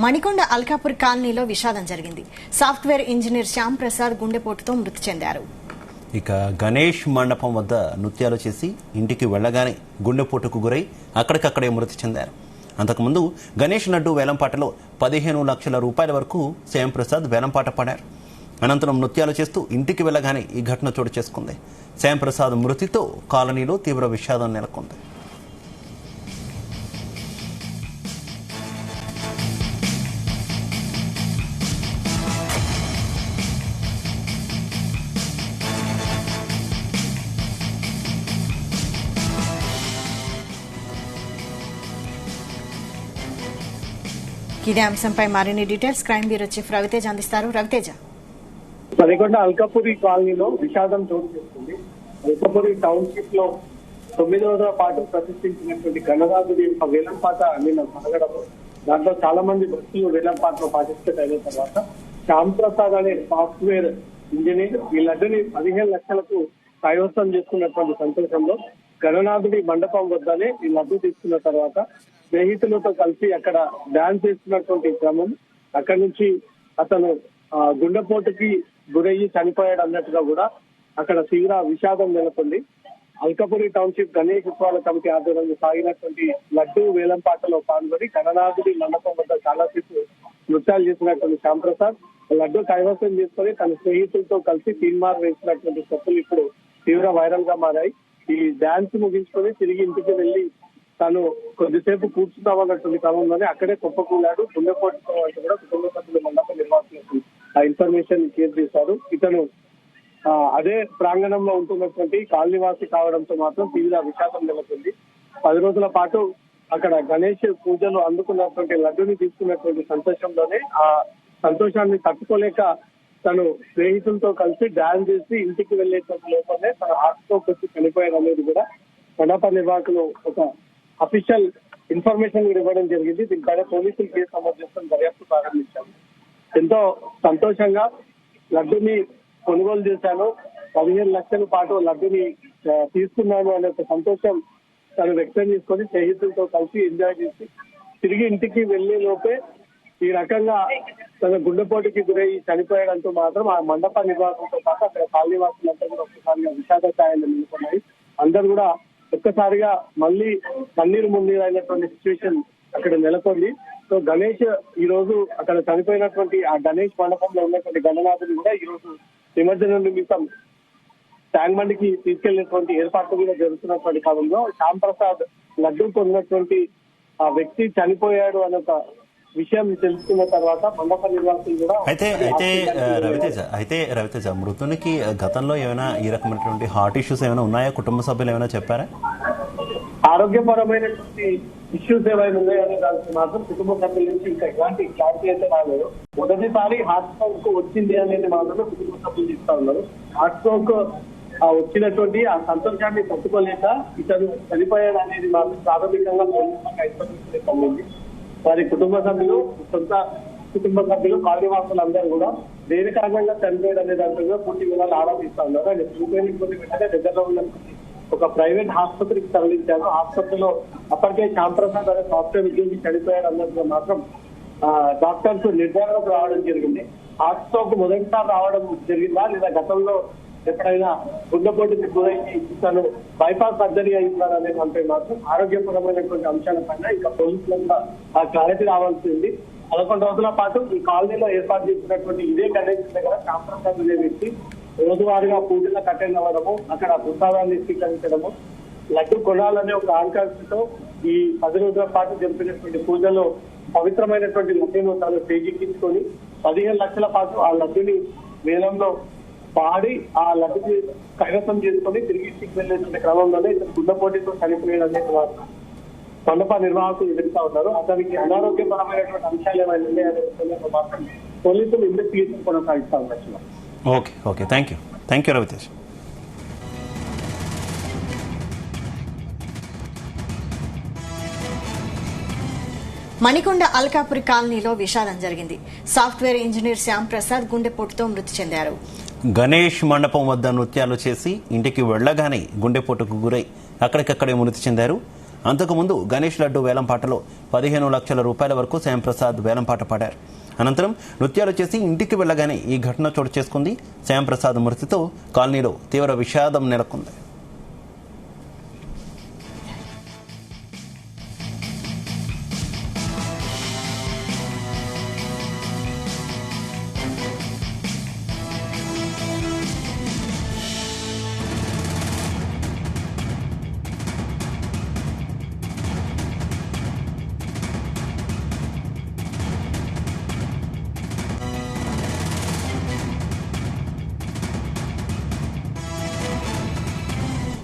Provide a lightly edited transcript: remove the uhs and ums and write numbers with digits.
మణికొండ అల్కాపూర్ కాలనీలో విషాదం జరిగింది. సాఫ్ట్వేర్ ఇంజనీర్ శ్యామ్ ప్రసాద్ గుండెపోటుతో మృతి చెందారు. ఇక గణేష్ మండపం వద్ద నృత్యాలు చేసి ఇంటికి వెళ్లగానే గుండెపోటుకు గురై అక్కడికక్కడే మృతి చెందారు. అంతకుముందు గణేష్ లడ్డు వేలంపాటలో 15 లక్షల రూపాయల వరకు శ్యామ్ ప్రసాద్ వేలంపాట పడారు. అనంతరం నృత్యాలు చేస్తూ ఇంటికి వెళ్లగానే ఈ ఘటన చోటు చేసుకుంది. శ్యామ్ ప్రసాద్ మృతితో కాలనీలో తీవ్ర విషాదం నెలకొంది. ఇదే అంశంపై మరిన్ని details crime bureau chief Raviteja అందిస్తారు. రవితేజ, మణికొండ అల్కాపురి కాలనీలో విషాదం చోటు చేసుకుంది. అల్కాపురి టౌన్షిప్ లో 9వ రోజుల పాటు ప్రతిష్ఠించినటువంటి గణనాథుడి యొక్క వేలంపాట నిన్న సాగడం, దాంట్లో చాలా మంది భక్తులు వేలంపాటలో పార్టిసిపేట్ అయిన తర్వాత శ్యామ్ ప్రసాద్ అనే సాఫ్ట్వేర్ ఇంజనీర్ ఈ లడ్డుని 15 లక్షలకు కైవసం చేసుకున్నటువంటి సంతోషంలో గణనాథుడి మండపం వద్దనే ఈ లడ్డు తీసుకున్న తర్వాత స్నేహితులతో కలిసి అక్కడ డాన్స్ చేస్తున్నటువంటి క్రమం, అక్కడి నుంచి అతను గుండెపోటుకి గురయ్యి చనిపోయాడు అన్నట్టుగా కూడా అక్కడ తీవ్ర విషాదం నెలకొంది. అల్కాపురి టౌన్షిప్ గణేష్ ఉత్సవాల కమిటీ ఆధ్వర్యంలో సాగినటువంటి లడ్డు వేలంపాటలో పాల్గొని గణనాథుడి మండపం వద్ద చాలాసేపు నృత్యాలు చేసినటువంటి శ్యామ్ ప్రసాద్ లడ్డు కైవసం చేసుకుని తన స్నేహితులతో కలిసి తీన్మార్ వేసినటువంటి స్టెప్పులు ఇప్పుడు తీవ్ర వైరల్ గా మారాయి. ఈ డాన్స్ ముగించుకొని తిరిగి ఇంటికి వెళ్లి తను కొద్దిసేపు కూర్చుందామన్నటువంటి క్రమంలోనే అక్కడే కుప్పకూలాడు. గుండెపోటుతో అంటే కూడా కుటుంబ సభ్యులు మండప నిర్వాహకులకు ఆ ఇన్ఫర్మేషన్ షేర్ చేశారు. ఇతను అదే ప్రాంగణంలో ఉంటున్నటువంటి కాలనీవాసి కావడంతో మాత్రం తీవ్ర విషాదం నెలకొంది. 10 రోజుల పాటు అక్కడ గణేష్ పూజలు అందుకున్నటువంటి లడ్డుని తీసుకున్నటువంటి సంతోషంలోనే ఆ సంతోషాన్ని తట్టుకోలేక తను స్నేహితులతో కలిసి డాన్స్ చేసి ఇంటికి వెళ్లేటువంటి లోపలనే తన హార్ట్స్ట్రోక్ వచ్చి చనిపోయాడు అనేది కూడా మండప నిర్వాహకులు ఒక అఫీషియల్ ఇన్ఫర్మేషన్ ఇవ్వడం జరిగింది. దీనిపైన పోలీసులు కేసు నమోదు చేసుకుని దర్యాప్తు ప్రారంభించారు. ఎంతో సంతోషంగా లడ్డుని కొనుగోలు చేశాను, 15 లక్షల పాటు లడ్డుని తీసుకున్నాను అనే ఒక సంతోషం తను వ్యక్తం చేసుకొని స్నేహితులతో కలిసి ఎంజాయ్ చేసి తిరిగి ఇంటికి వెళ్లే లోపే ఈ రకంగా తన గుండెపోటుకి గురై చనిపోయడంతో మాత్రం ఆ మండప నిర్వాహకులతో పాటు అక్కడ కాలనీవాసులంతా కూడా ఒక్కసారిగా విషాద ఛాయలు నిలుపుకున్నాయి. అందరూ కూడా ఒక్కసారిగా మళ్ళీ కన్నీరు మున్నీరు అయినటువంటి సిచ్యువేషన్ అక్కడ నెలకొంది. సో గణేష్ ఈ రోజు అక్కడ చనిపోయినటువంటి ఆ గణేష్ మండపంలో ఉన్నటువంటి గణనాథుని కూడా ఈ రోజు నిమజ్జనం నిమిత్తం ట్యాంక్ బండికి తీసుకెళ్లినటువంటి ఏర్పాట్లు కూడా జరుగుతున్నటువంటి కాలంలో శ్యామ్ ప్రసాద్ లడ్డు కొన్నటువంటి ఆ వ్యక్తి చనిపోయాడు అనే ఒక విషయం తెలుసుకున్న తర్వాత మండప నిర్వాహకులు కూడా అయితే రవితేజ మృతునికి గతంలో ఏమైనా ఈ రకమైనటువంటి హార్ట్ ఇష్యూస్ ఏమైనా ఉన్నాయా? కుటుంబ సభ్యులు ఏమైనా చెప్పారా? ఆరోగ్యపరమైనటువంటి ఇష్యూస్ ఏమైనా ఉన్నాయనే దానికి మాత్రం కుటుంబ సభ్యుల నుంచి ఇంకా ఎలాంటి క్లారిటీ అయితే రాలేదు. మొదటిసారి హార్ట్ స్ట్రోక్ వచ్చింది అనేది మాత్రమే కుటుంబ సభ్యులు చెప్తా ఉన్నారు. హార్ట్ స్ట్రోక్ వచ్చినటువంటి ఆ సంతోషాన్ని తట్టుకోలేక ఇతను చనిపోయాడు అనేది మాత్రం ప్రాథమికంగా పోలీసులకు పొందింది. వారి కుటుంబ సభ్యులు, సొంత కుటుంబ సభ్యులు, కాలనీవాసులు అందరూ కూడా దేని కారణంగా చనిపోయాడు అనే దాని మీద పూర్తి వివరాలు ఆరోపిస్తా ఉన్నారు. ఆయన చనిపోయినటువంటి వెంటనే దగ్గరలో ఉన్న ఒక ప్రైవేట్ ఆసుపత్రికి తరలించారు. ఆసుపత్రిలో అప్పటికే శ్యామ్ ప్రసాద్ అనే సాఫ్ట్వేర్ ఉద్యోగి చనిపోయాడు అన్నట్టుగా మాత్రం డాక్టర్స్ నిర్ధారణకు రావడం జరిగింది. హార్ట్ స్ట్రోక్ మొదటిసారి రావడం జరిగిందా లేదా గతంలో ఎప్పుడైనా గుండెపోటుకి గురైంది తను బైపాస్ సర్జరీ అయిందా అనే దానిపై మాత్రం ఆరోగ్యపరమైనటువంటి అంశాలపైన ఇంకా పోలీసులకు ఆ క్లారిటీ రావాల్సి ఉంది. 11 రోజుల పాటు ఈ కాలనీలో ఏర్పాటు చేసినటువంటి ఇదే గణేష్ దగ్గర శ్యామ్ ప్రసాద్ అనే వ్యక్తి రోజువారీగా పూజలకు అటెండ్ అవ్వడము, అక్కడ ప్రసాదాన్ని స్వీకరించడము, లడ్డు కొనాలనే ఒక ఆకాంక్షతో ఈ 10 రోజుల పాటు జరిపినటువంటి పూజలో పవిత్రమైనటువంటి లడ్డును తను తేజెక్కించుకొని 15 లక్షల పాటు ఆ లడ్డుని వేలంలో పాడి ఆ లడ్డుని కైవసం చేసుకొని తిరిగి ఇంటికి వెళ్ళేటువంటి క్రమంలోనే గుండెపోటుతో చనిపోయాడు అనేది మండప నిర్వాహకులు ఎదుగుతా ఉన్నారు. అతనికి అనారోగ్యపరమైనటువంటి అంశాలు ఏమైనా ఉన్నాయనే మాత్రం పోలీసులు ఇన్వెస్టిగేషన్ కొనసాగిస్తా ఉన్నారు. Okay, thank you Ravitej. Manikonda Alkapuri కాలనీలో విషాదం జరిగింది. సాఫ్ట్వేర్ ఇంజనీర్ శ్యామ్ ప్రసాద్ గుండెపోటుతో మృతి చెందారు. గణేష్ మండపం వద్ద నృత్యాలు చేసి ఇంటికి వెళ్లగానే గుండెపోటుకు గురై అక్కడికక్కడే మృతి చెందారు. అంతకుముందు గణేష్ లడ్డు వేలంపాటలో 15 లక్షల రూపాయల వరకు శ్యాంప్రసాద్ వేలంపాట పాడారు. అనంతరం నృత్యాలు చేసి ఇంటికి వెళ్లగానే ఈ ఘటన చోటు చేసుకుంది. శ్యాంప్రసాద్ మృతితో కాలనీలో తీవ్ర విషాదం నెలకొంది.